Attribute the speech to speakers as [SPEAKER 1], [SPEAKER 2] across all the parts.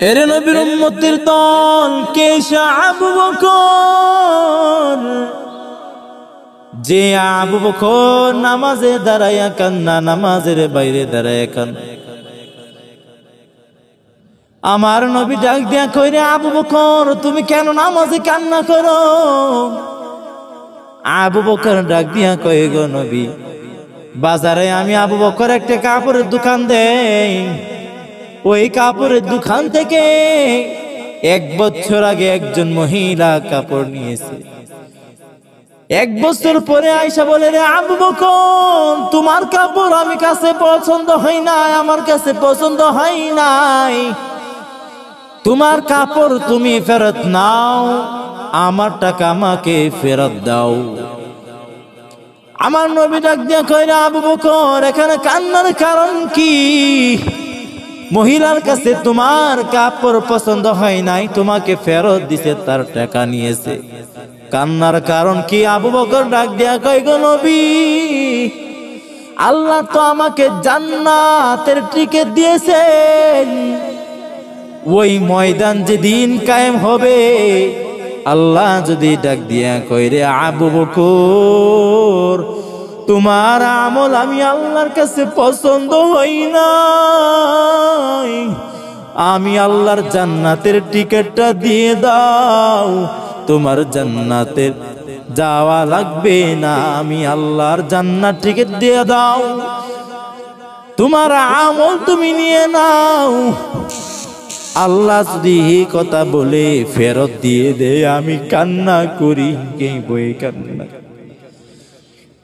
[SPEAKER 1] এরে নবীর উম্মতের দল কে আবু বকর, যে আবু বকর নামাজে দাঁড়াইয়া কান্না, নামাজের বাইরে দাঁড়াইয়া কান্না। আমার নবী ডাক দিয়া কইরে, আবু বকর তুমি কেন নামাজে কান্না করো? আবু বকর ডাক দিয়া কয়ে, গো নবী, বাজারে আমি আবু বকর একটা কাপড়ের দোকান দেই, ওই কাপড়ের দোকান থেকে 1 বছর আগে একজন মহিলা কাপড় নিয়েছে। 1 বছর পরে আয়েশা বলে, রে আবু বকর তোমার কাপড় আমি কাছে পছন্দ হয় নাই, আমার কাছে পছন্দ হয় নাই, তোমার কাপড় তুমি ফেরত নাও, আমার টাকা আমাকে ফেরত দাও। আমার নবী ডাক দিয়া কইরা, আবু বকর এখানে কান্নার কারণ কি? মহিলার কাছে তোমার কাপড় পছন্দ হয় নাই, তোমাকে ফেরত দিছে, তার টাকা নিয়েছে, কান্নার কারণ কি? আবু বকর ডাক দিয়া কয়, গো নবী, আল্লাহ তো আমাকে জান্নাতের টিকিট দিয়েছেন, ওই ময়দান যেদিন কায়েম হবে, আল্লাহ যদি ডাক দিয়া কইরে, আবু বকর তোমার আমল আমি আল্লাহর কাছে পছন্দ হই নাই, আমি আল্লাহর জান্নাতের টিকিটটা দিয়ে দাও, তোমার জান্নাতের যাওয়া লাগবে না, আমি আল্লাহর জান্নাত টিকিট দিয়ে দাও, তোমার আমল তুমি নিয়ে নাও। আল্লাহ যদি এই কথা বলে ফেরত দিয়ে দে, আমি কান্না করি, কে বই কান্না।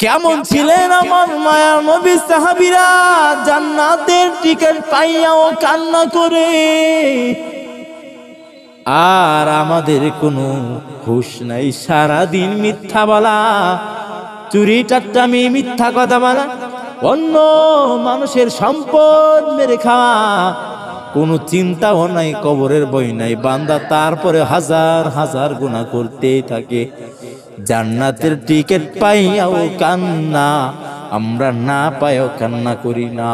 [SPEAKER 1] কেমন ছিলেন আমার মায়ার নবী সাহাবীরা, জান্নাতের টিকিট পাইয়াও কান্না করে। আর আমাদের কোনো হুঁশ নাই, সারাদিন মিথ্যা বলা, চুরি চাট্টামি, মিথ্যা কথা বলা, অন্য মানুষের সম্পদ মেরে খাওয়া, কোনো চিন্তাও নাই, কবরের বই নাই বান্দা, তারপরে হাজার হাজার গুনাহ করতেই থাকে। জান্নাতের টিকিট পাইয়াও কান্না, আমরা না পাইও কান্না করি না।